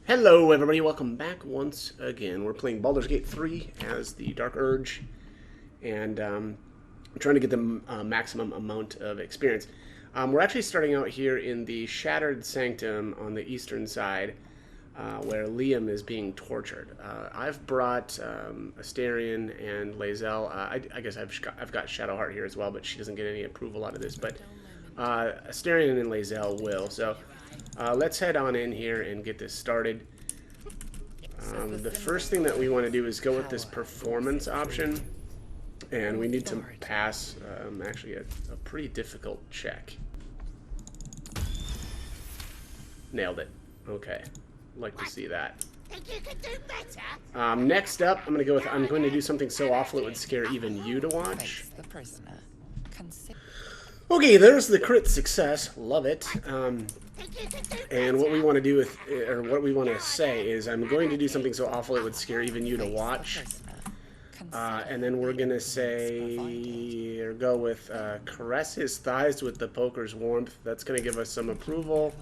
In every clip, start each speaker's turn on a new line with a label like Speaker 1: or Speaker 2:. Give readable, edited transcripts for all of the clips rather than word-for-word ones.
Speaker 1: Hello everybody, welcome back once again. We're playing Baldur's Gate 3 as the Dark Urge, and I'm trying to get the maximum amount of experience. We're actually starting out here in the Shattered Sanctum on the eastern side, where Liam is being tortured. I've brought Astarion and Lae'zel. I guess I've got Shadowheart here as well, but she doesn't get any approval out of this, but Astarion and Lae'zel will, so... let's head on in here and get this started. The first thing that we want to do is go with this performance option, and we need to pass actually a pretty difficult check. Nailed it. Okay, like to see that. Next up, I'm going to do something so awful it would scare even you to watch. Okay, there's the crit success. Love it. And what we want to do with, or what we want to say is, I'm going to do something so awful it would scare even you to watch. And then we're going to say, or go with, caress his thighs with the poker's warmth. That's going to give us some approval.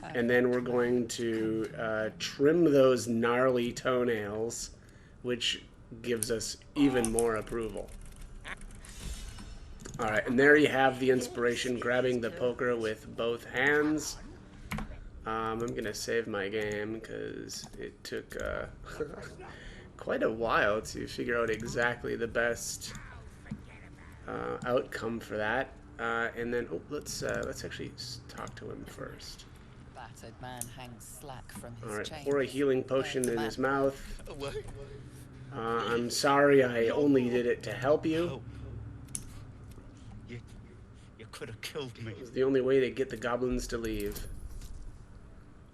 Speaker 1: And then we're going to trim those gnarly toenails, which gives us even more approval. Alright, and there you have the inspiration, grabbing the poker with both hands. I'm going to save my game because it took quite a while to figure out exactly the best outcome for that. And then, let's actually talk to him first.
Speaker 2: Battered man hangs slack from his
Speaker 1: Alright,
Speaker 2: chain.
Speaker 1: pour a healing potion in his mouth. I'm sorry I only did it to help you.
Speaker 3: You could have killed me.
Speaker 1: It was the only way to get the goblins to leave.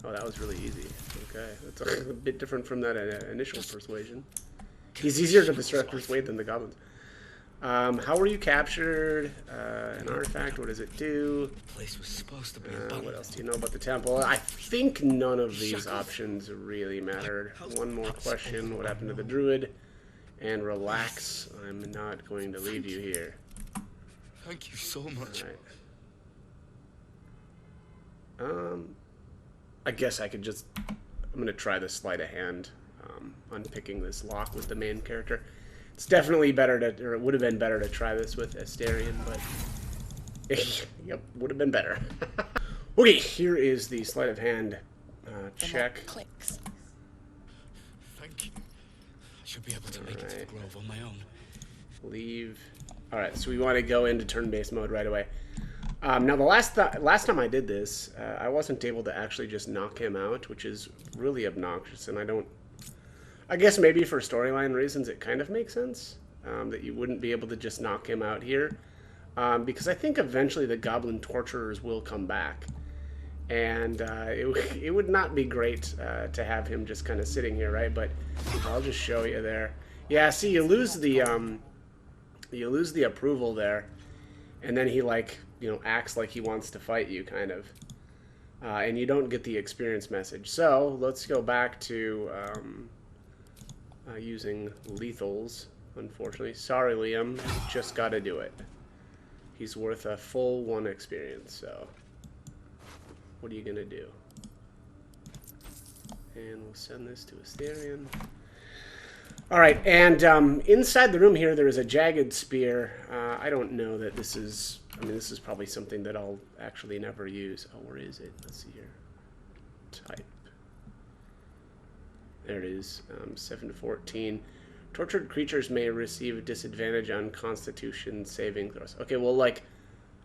Speaker 1: Oh, that was really easy. Okay, that's a bit different from that initial persuasion. He's easier to persuade than the goblins. How were you captured? An artifact, what does it do?
Speaker 3: The place was supposed to be
Speaker 1: what else do you know about the temple? I think none of these options really mattered. One more question, what happened to the druid? And relax, I'm not going to leave you here.
Speaker 3: Thank you so much.
Speaker 1: Right. I guess I could just... I'm going to try the sleight of hand, unpicking this lock with the main character. It's definitely better to... or it would have been better to try this with Astarion, but... yep, would have been better. Okay, here is the sleight of hand check.
Speaker 2: Clicks.
Speaker 3: Thank you. I should be able to make it to the grove on my own.
Speaker 1: Leave... Alright, so we want to go into turn-based mode right away. Now, the last time I did this, I wasn't able to actually just knock him out, which is really obnoxious, and I guess maybe for storyline reasons it kind of makes sense that you wouldn't be able to just knock him out here, because I think eventually the goblin torturers will come back, and it would not be great to have him just kind of sitting here, right? But I'll just show you there. Yeah, see, you lose the approval there, and then he, like, you know, acts like he wants to fight you, kind of, and you don't get the experience message. So let's go back to using lethals. Unfortunately, sorry, Liam, just got to do it. He's worth a full 1 experience. So what are you gonna do? And we'll send this to Astarion. Alright, and inside the room here there is a jagged spear. I don't know that this is... I mean, this is probably something that I'll actually never use. Oh, where is it? Let's see here. Type. There it is. 7 to 14. Tortured creatures may receive a disadvantage on Constitution saving throws. Okay, well, like,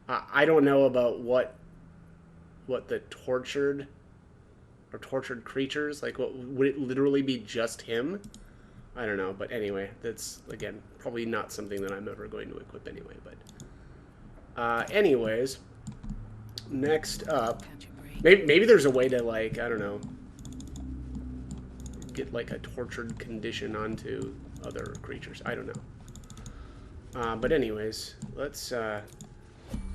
Speaker 1: I don't know about what the tortured creatures, like, what would it literally be just him? I don't know, but anyway, that's, again, probably not something that I'm ever going to equip anyway, but... anyways, next up, maybe there's a way to, like, I don't know, get, like, a tortured condition onto other creatures. I don't know. But anyways, let's go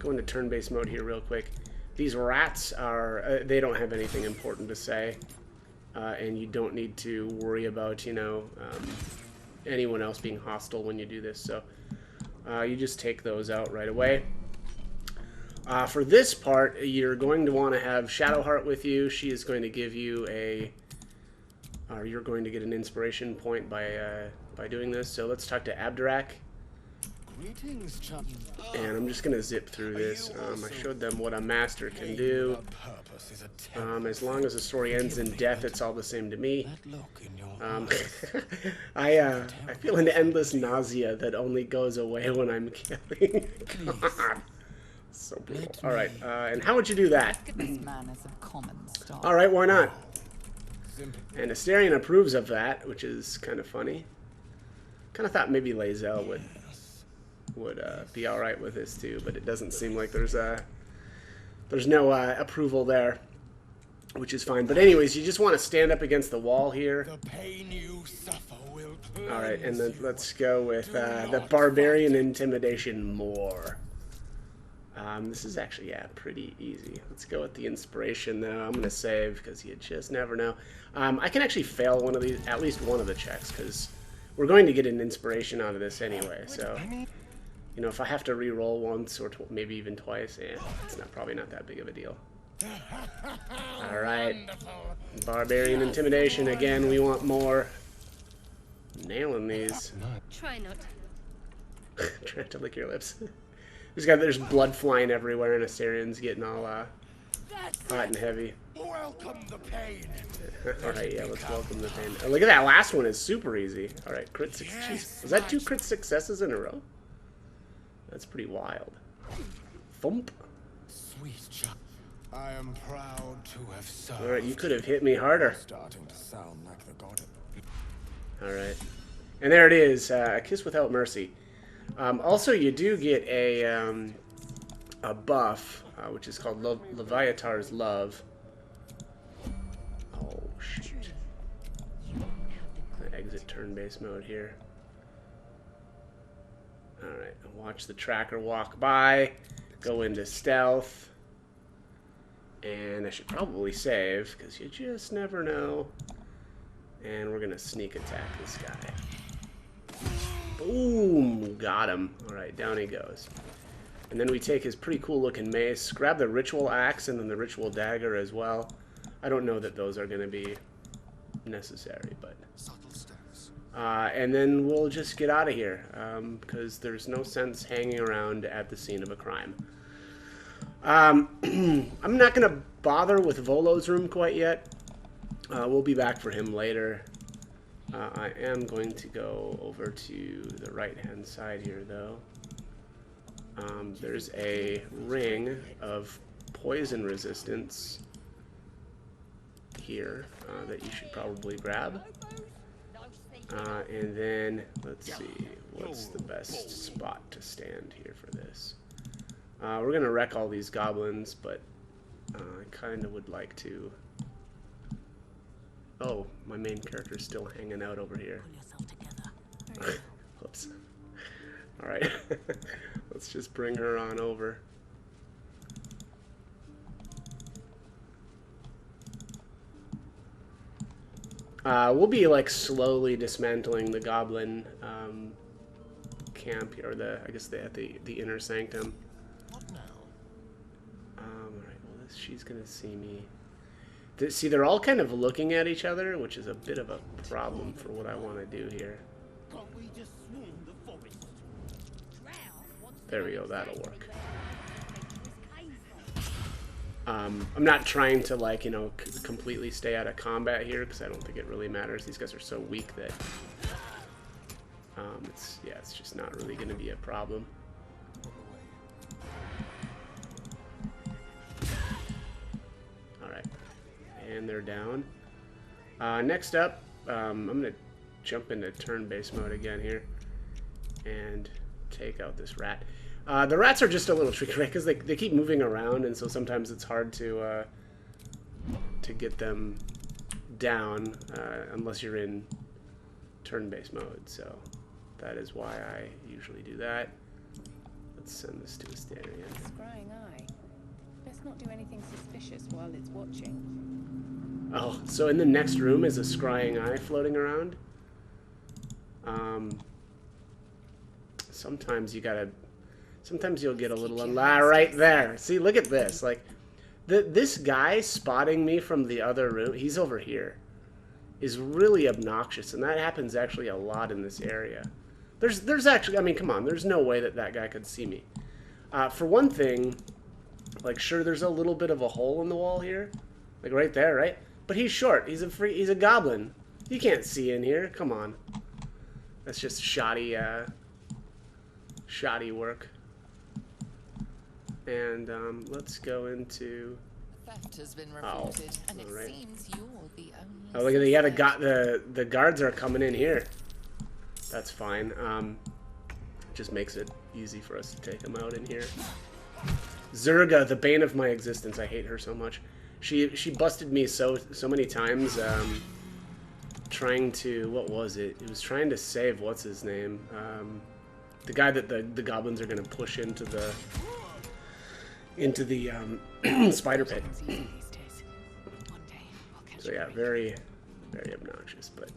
Speaker 1: into turn-based mode here real quick. These rats are, they don't have anything important to say. And you don't need to worry about, you know, anyone else being hostile when you do this. So you just take those out right away. For this part, you're going to want to have Shadowheart with you. She is going to give you a you're going to get an inspiration point by doing this. So let's talk to Abdurak.
Speaker 3: Greetings, chum.
Speaker 1: And I'm just going to zip through this. I showed them what a master can do. As long as the story ends in death, it's all the same to me. I feel an endless nausea that only goes away when I'm killing. God. So brutal. Alright, and how would you do that?
Speaker 2: This man is of common stock.
Speaker 1: Alright, why not? And Asterion approves of that, which is kind of funny. Kind of thought maybe Lae'zel would be alright with this too, but it doesn't seem like there's no approval there, which is fine. But anyways, you just want to stand up against the wall here.
Speaker 3: The pain you suffer will
Speaker 1: Alright, and then let's go with the Barbarian Intimidation more. This is actually, yeah, pretty easy. Let's go with the Inspiration, though. I'm going to save, because you just never know. I can actually fail one of these, at least one of the checks, because we're going to get an Inspiration out of this anyway, so... You know, if I have to re-roll once, or maybe even twice, it's probably not that big of a deal. Alright. Barbarian Intimidation, again, we want more. Nailing these.
Speaker 4: Try not.
Speaker 1: Trying to lick your lips. There's blood flying everywhere, and Astarion's getting all hot and heavy.
Speaker 3: welcome the pain.
Speaker 1: Alright, yeah, let's welcome the pain. Oh, look at that last one, is super easy. Alright, crit success. Jeez, was that 2 crit successes in a row? That's pretty wild. Thump.
Speaker 3: Sweet child. I am proud to have served.
Speaker 1: Alright, you could have hit me harder.
Speaker 3: Starting to sound like the god.
Speaker 1: Alright. And there it is, a kiss without mercy. Also, you do get a buff, which is called Leviathar's Love. Oh, shoot. Exit turn-based mode here. Alright, watch the tracker walk by. Go into stealth. And I should probably save, because you just never know. And we're going to sneak attack this guy. Boom! Got him. Alright, down he goes. And then we take his pretty cool looking mace, grab the ritual axe and then the ritual dagger as well. I don't know that those are going to be necessary, but... and then we'll just get out of here, because there's no sense hanging around at the scene of a crime. I'm not going to bother with Volo's room quite yet. We'll be back for him later. I am going to go over to the right-hand side here, though. There's a ring of poison resistance here that you should probably grab. And then, let's see, what's the best spot to stand here for this? We're going to wreck all these goblins, but I kind of would like to... Oh, my main character's still hanging out over here. Whoops. Alright. Let's just bring her on over. We'll be like slowly dismantling the goblin camp, or I guess at the inner sanctum.
Speaker 3: What now?
Speaker 1: Alright, well she's gonna see me. See, they're all kind of looking at each other, which is a bit of a problem for what I want to do here. There we go, that'll work. I'm not trying to, like, you know, completely stay out of combat here, because I don't think it really matters. These guys are so weak that, it's just not really going to be a problem. Alright. And they're down. Next up, I'm going to jump into turn-based mode again here and take out this rat. The rats are just a little tricky, right? Because they keep moving around, and so sometimes it's hard to get them down unless you're in turn-based mode. So that is why I usually do that. Let's send this to Asterion.
Speaker 5: Scrying eye. Best not do anything suspicious while it's watching.
Speaker 1: Oh, so in the next room is a scrying eye floating around. Sometimes you'll get a little right there. See, look at this. Like, this guy spotting me from the other room. He's over here, is really obnoxious, and that happens actually a lot in this area. There's actually, I mean, come on, there's no way that that guy could see me. For one thing, like, sure, there's a little bit of a hole in the wall here, like right there, right? But he's short. He's a goblin. You can't see in here. Come on. That's just shoddy work. And let's go into.
Speaker 2: Theft has been reported, and it
Speaker 1: right.
Speaker 2: seems you're the only.
Speaker 1: Oh, look at the guards are coming in here. That's fine. Just makes it easy for us to take them out in here. Zurga, the bane of my existence. I hate her so much. She busted me so many times. Trying to, what was it? It was trying to save what's his name? The guy that the goblins are gonna push into the spider pit. So yeah, very obnoxious, but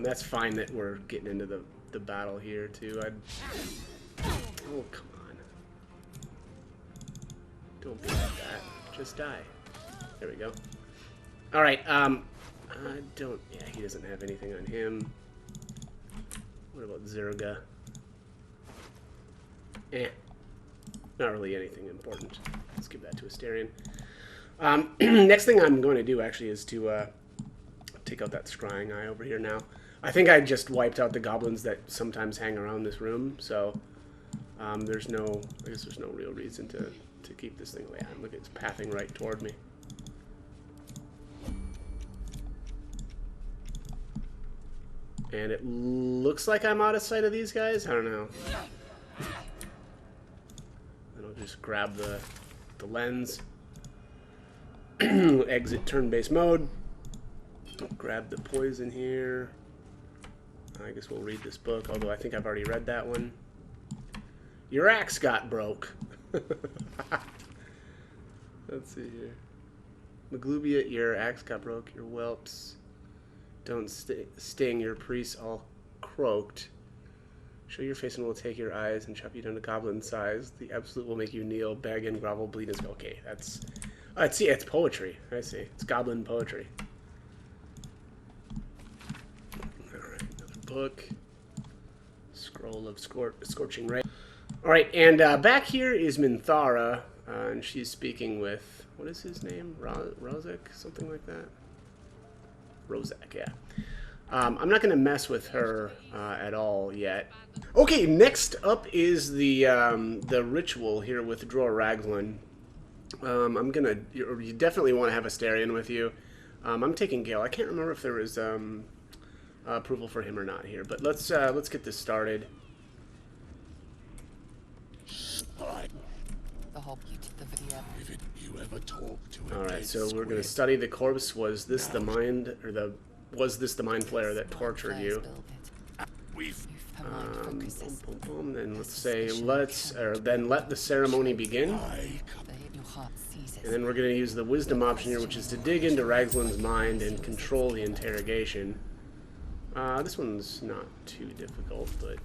Speaker 1: that's fine that we're getting into the battle here too. Oh, come on. Don't be like that. Just die. There we go. Alright, yeah, he doesn't have anything on him. What about Zerga? Not really anything important. Let's give that to Asterion. Next thing I'm going to do, actually, is to take out that scrying eye over here now. I think I just wiped out the goblins that sometimes hang around this room, so I guess there's no real reason to keep this thing away. Look, it's pathing right toward me. And it looks like I'm out of sight of these guys. I don't know. Then I'll just grab the lens. Exit turn-based mode. Grab the poison here. I guess we'll read this book, although I think I've already read that one. Your axe got broke. Let's see here. Maglubia, your axe got broke. Your whelps don't sting. Your priests all croaked. Show your face and we'll take your eyes and chop you down to goblin size. The absolute will make you kneel, beg, and grovel, bleed as okay. That's see, it's poetry. I see. It's goblin poetry. Alright, another book. Scroll of Scorching Ray. Alright, and back here is Minthara, and she's speaking with, what is his name? Rozak? Something like that? Rozak, yeah. I'm not going to mess with her at all yet. Okay, next up is the ritual here with Dror Raglan. You definitely want to have Asterion with you. I'm taking Gale. I can't remember if there was approval for him or not here, but let's get this started. Alright, so we're going to study the corpse. Was this the mind flayer that tortured you? Then let's say then let the ceremony begin. And then we're going to use the wisdom option here, which is to dig into Raglan's mind and control the interrogation. This one's not too difficult, but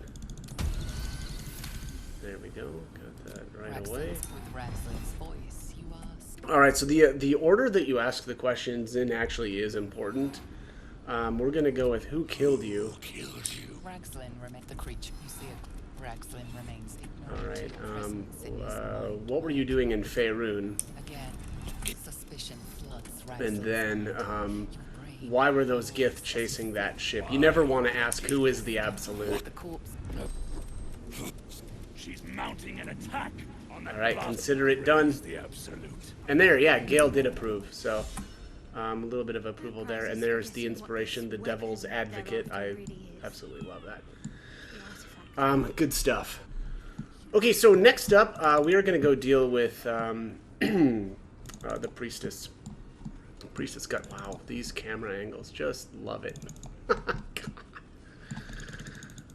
Speaker 1: there we go. Got that right away. Alright, so the order that you ask the questions in actually is important. We're going to go with who killed you.
Speaker 3: Who killed you?
Speaker 2: The creature you see it. Raglan remains
Speaker 1: Alright, what were you doing in Faerun?
Speaker 2: Again, suspicion floods
Speaker 1: And then, why were those Gith chasing that ship? You never want to ask who is the Absolute.
Speaker 2: The corpse.
Speaker 3: She's mounting an attack on that.
Speaker 1: Alright, consider it done.
Speaker 3: The Absolute.
Speaker 1: And there, yeah, Gale did approve, so a little bit of approval there. And there's the inspiration, the Devil's Advocate. I absolutely love that. Good stuff. Okay, so next up, we are going to go deal with the Priestess. The Priestess got, wow, these camera angles, just love it.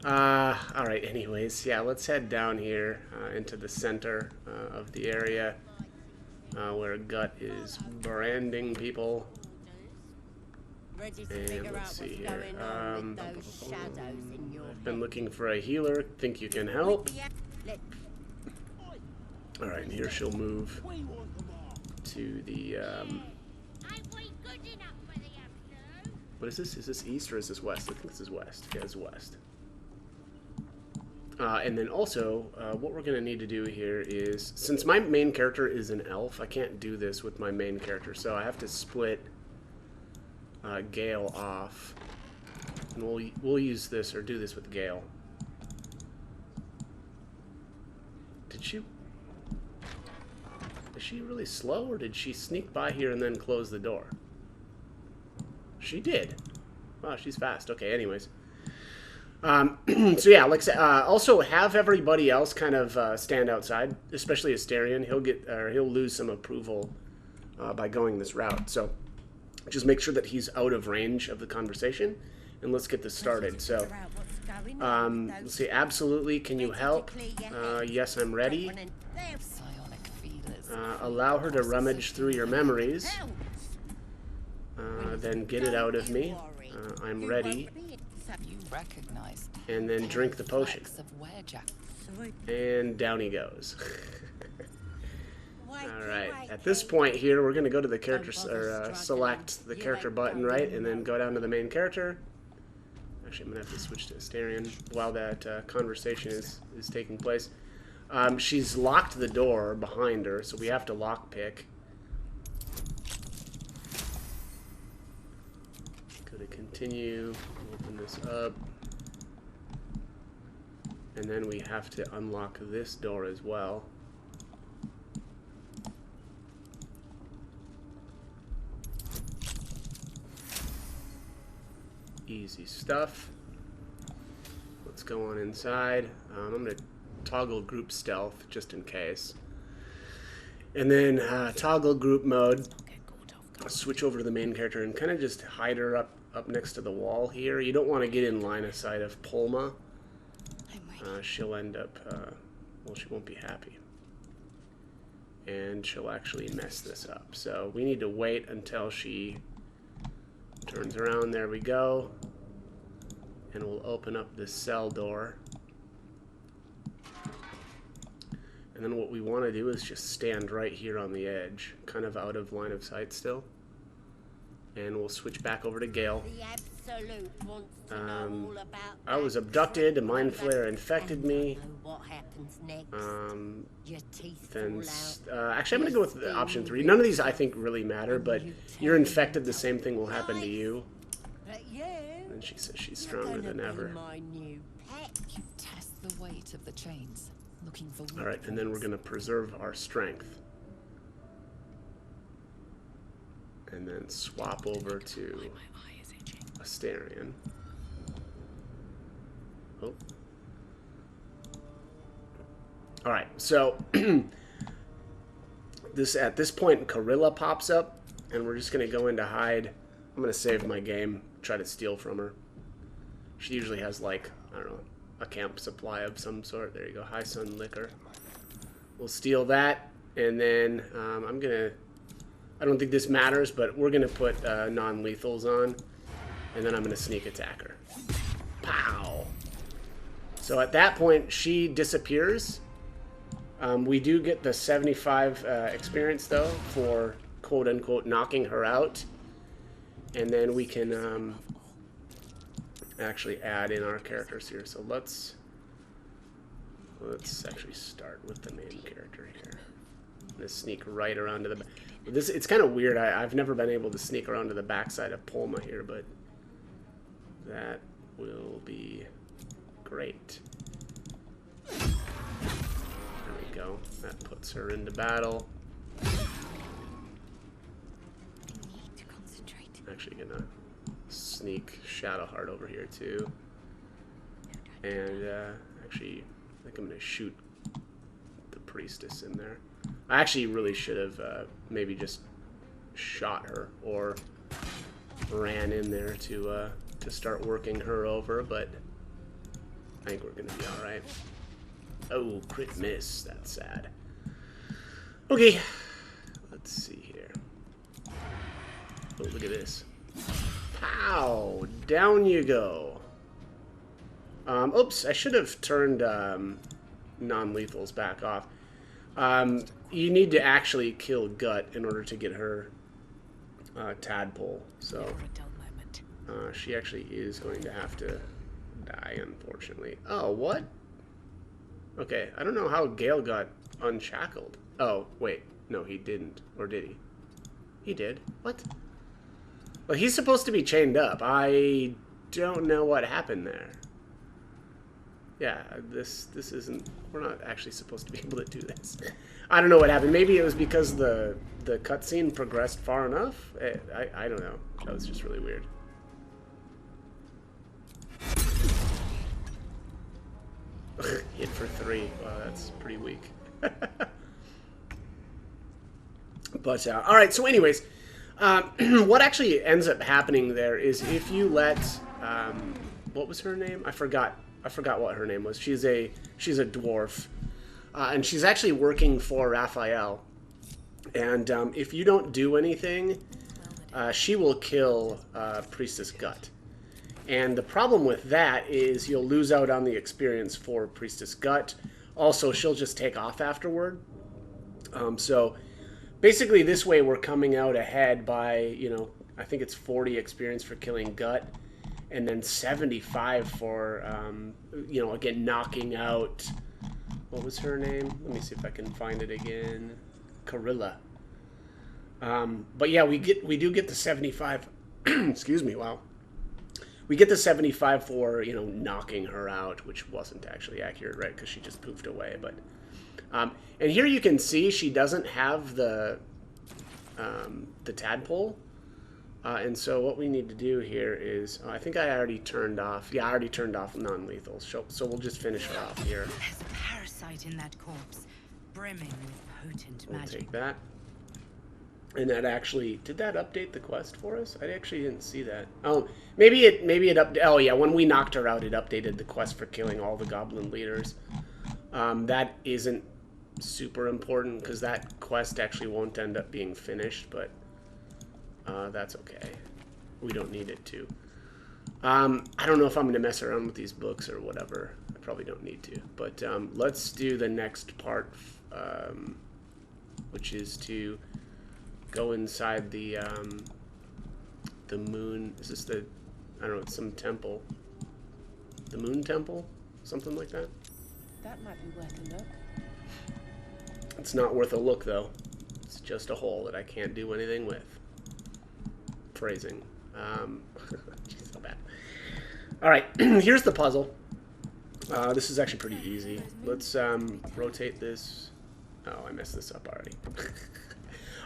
Speaker 1: Alright, anyways, yeah, let's head down here into the center of the area where Gut is branding people. And let's see here. I've been looking for a healer. Think you can help? Alright, and here she'll move to the What is this? Is this east or is this west? I think this is west. Yeah, it's west. And then also, what we're going to need to do here is, since my main character is an elf, I can't do this with my main character, so I have to split Gale off. And we'll use this, or do this with Gale. Did she... Is she really slow, or did she sneak by here and then close the door? She did. Wow, she's fast. Okay, anyways. So yeah, like I said, also have everybody else kind of stand outside, especially Asterion. He'll lose some approval by going this route. So just make sure that he's out of range of the conversation, and let's get this started. So let's see. Absolutely, can you help? Yes, I'm ready. Allow her to rummage through your memories. Then get it out of me. I'm ready. And then drink the potion. And down he goes. Alright, at this point here, we're going to go to the character, or select the character button, right? And then go down to the main character. Actually, I'm going to have to switch to Asterion while that conversation is taking place. She's locked the door behind her, so we have to lockpick. Go to continue, open this up. And then we have to unlock this door as well. Easy stuff. Let's go on inside. I'm going to toggle group stealth just in case. And then toggle group mode. I'll switch over to the main character and kind of just hide her up next to the wall here. You don't want to get in line of sight of Polma. She'll end up, well, she won't be happy. And she'll actually mess this up. So we need to wait until she turns around. There we go. And we'll open up this cell door. And then what we want to do is just stand right here on the edge, kind of out of line of sight still. And we'll switch back over to Gale. I was abducted, a mind flare infected me. Actually, I'm going to go with option 3. None of these I think really matter, but you're infected, the same thing will happen to you. And she says she's stronger than ever.
Speaker 2: You test the weight of the chains, looking for.
Speaker 1: Alright, and then we're going to preserve our strength. And then swap over to Asterion. Oh. Alright, so at this point Carilla pops up, and we're just going to go into hide. I'm going to save my game, try to steal from her. She usually has, like, I don't know, a camp supply of some sort. There you go, High Sun Liquor. We'll steal that, and then I'm going to... I don't think this matters, but we're going to put non-lethals on, and then I'm going to sneak attack her. Pow! So at that point, she disappears. We do get the 75 experience, though, for quote-unquote knocking her out. And then we can actually add in our characters here. So let's actually start with the main character here. I'm going to sneak right around to the back. It's kind of weird. I've never been able to sneak around to the backside of Polma here, but that will be great. There we go. That puts her into battle. I'm actually gonna sneak Shadowheart over here too. And actually, I think I'm gonna shoot the priestess in there. I actually really should have maybe just shot her or ran in there to start working her over, but I think we're gonna be all right. Oh, crit miss. That's sad. Okay, let's see here. Oh, look at this. Pow! Down you go. Oops, I should have turned non-lethals back off. You need to actually kill Gut in order to get her tadpole. So She actually is going to have to die, unfortunately. Oh, what? Okay, I don't know how Gale got unshackled. Oh, wait. No, he didn't. Or did he? He did. What? Well, he's supposed to be chained up. I don't know what happened there. Yeah, this isn't... We're not actually supposed to be able to do this. I don't know what happened. Maybe it was because the cutscene progressed far enough? I don't know. That was just really weird. Hit for 3. Wow, that's pretty weak. But, alright, so anyways, what actually ends up happening there is if you let, what was her name? I forgot what her name was. She's a dwarf, and she's actually working for Raphael. And if you don't do anything, she will kill Priestess Gut. And the problem with that is you'll lose out on the experience for Priestess Gut. Also, she'll just take off afterward. So basically this way we're coming out ahead by, you know, I think it's 40 experience for killing Gut. And then 75 for, you know, again, knocking out... What was her name? Let me see if I can find it again. Carilla. But yeah, we do get the 75... Excuse me, wow. We get the 75 for, you know, knocking her out, which wasn't actually accurate, right? Because she just poofed away. But and here you can see she doesn't have the tadpole. And so what we need to do here is, I think I already turned off. Yeah, I already turned off non-lethal. So we'll just finish her off here.
Speaker 4: There's a parasite in that corpse, brimming with potent
Speaker 1: We'll
Speaker 4: magic.
Speaker 1: take that. And that actually, did that update the quest for us? I actually didn't see that. Oh, maybe it oh yeah, when we knocked her out, it updated the quest for killing all the goblin leaders. That isn't super important because that quest actually won't end up being finished, but that's okay. We don't need it to. I don't know if I'm going to mess around with these books or whatever. I probably don't need to. But let's do the next part, which is to go inside the moon. Is this the... I don't know, it's some temple. The moon temple? Something like that?
Speaker 5: That might be worth a look.
Speaker 1: It's not worth a look, though. It's just a hole that I can't do anything with. Phrasing. Jeez, so bad. Alright, here's the puzzle. This is actually pretty easy. Let's rotate this. Oh, I messed this up already.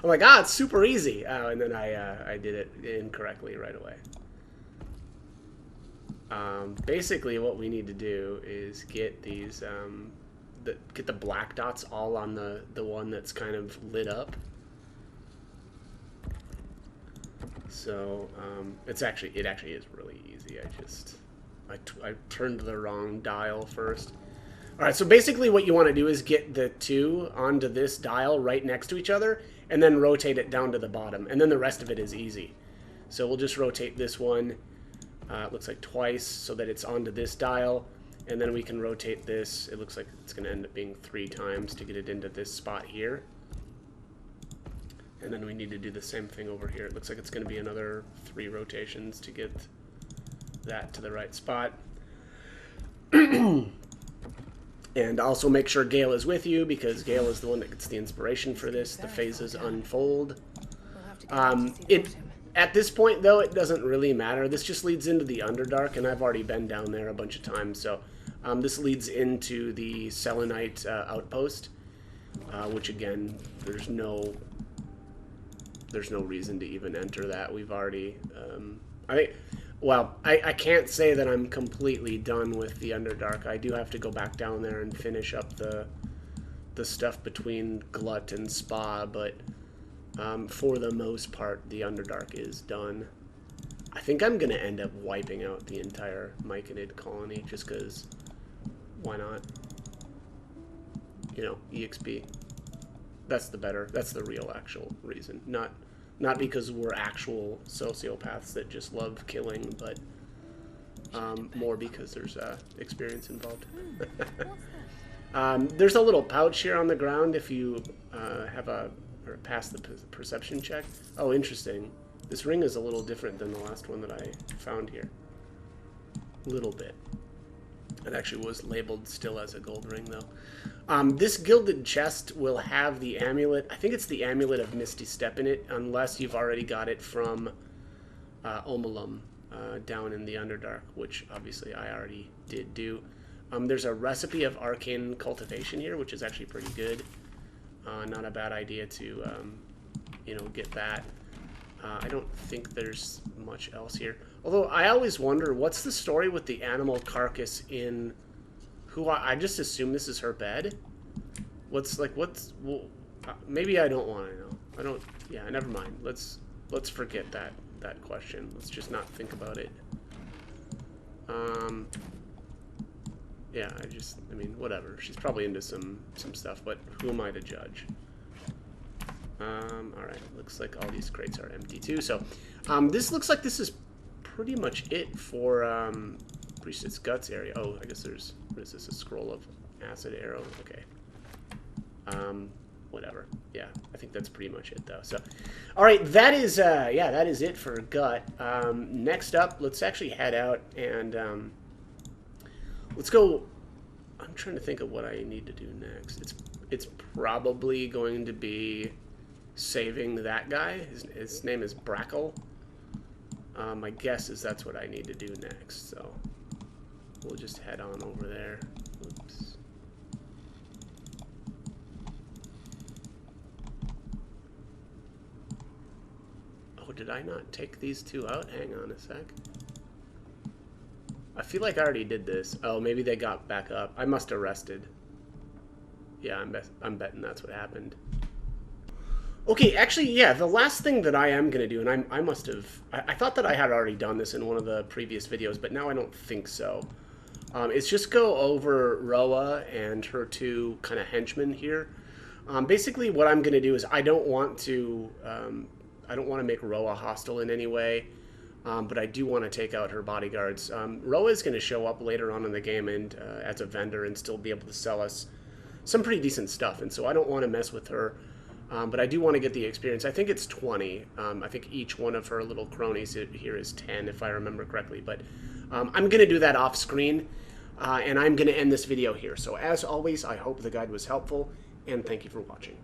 Speaker 1: I'm like, it's super easy. Oh, and then I did it incorrectly right away. Basically, what we need to do is get these, get the black dots all on the one that's kind of lit up. So it actually is really easy. I turned the wrong dial first. All right, so basically what you want to do is get the two onto this dial right next to each other, and then rotate it down to the bottom, and then the rest of it is easy. So we'll just rotate this one, it looks like twice, so that it's onto this dial, and then we can rotate this. It looks like it's going to end up being 3 times to get it into this spot here. And then we need to do the same thing over here. It looks like it's going to be another 3 rotations to get that to the right spot. And also make sure Gale is with you, because Gale is the one that gets the inspiration for this. The phases unfold.
Speaker 5: We'll have to go out to see the bottom.
Speaker 1: At this point, though, it doesn't really matter. This just leads into the Underdark, and I've already been down there a bunch of times. So this leads into the Selenite outpost, which, again, there's no reason to even enter that. We've already... I can't say that I'm completely done with the Underdark. I do have to go back down there and finish up the stuff between Glut and Spa, but for the most part, the Underdark is done. I think I'm going to end up wiping out the entire Myconid colony, just because, why not? You know, EXP. That's the real actual reason. Not because we're actual sociopaths that just love killing, but more because there's experience involved. There's a little pouch here on the ground if you pass the perception check. Oh, interesting. This ring is a little different than the last one that I found here. A little bit. It actually was labeled still as a gold ring, though. This gilded chest will have the amulet. I think it's the amulet of Misty Step in it, unless you've already got it from Omalum down in the Underdark, which obviously I already did do. There's a recipe of arcane cultivation here, which is actually pretty good. Not a bad idea to, you know, get that. I don't think there's much else here. Although I always wonder, what's the story with the animal carcass in... I just assume this is her bed? Well, maybe I don't want to know. I don't... Yeah, never mind. Let's forget that question. Let's just not think about it. Yeah, I mean, whatever. She's probably into some stuff, but who am I to judge? Alright, looks like all these crates are empty too. So, this looks like this is pretty much it for Priestess Guts area. Oh, I guess there's, what is this, a scroll of acid arrow? Okay. Whatever. Yeah, I think that's pretty much it though. So, alright, that is, yeah, that is it for Gut. Next up, let's actually head out and, let's go. I'm trying to think of what I need to do next. It's probably going to be saving that guy. His name is Brackle. My guess is that's what I need to do next. So we'll just head on over there. Oops. Oh, did I not take these two out? Hang on a sec. I feel like I already did this. Oh, maybe they got back up. I must have rested. Yeah, I'm betting that's what happened. Okay, actually, yeah, the last thing that I am going to do, and I must have... I thought that I had already done this in one of the previous videos, but now I don't think so. It's just go over Roa and her two kind of henchmen here. Basically, what I'm going to do is I don't want to make Roa hostile in any way. But I do want to take out her bodyguards. Roa is going to show up later on in the game and as a vendor and still be able to sell us some pretty decent stuff. And so I don't want to mess with her. But I do want to get the experience. I think it's 20. I think each one of her little cronies here is 10, if I remember correctly. But I'm going to do that off screen. And I'm going to end this video here. So as always, I hope the guide was helpful. And thank you for watching.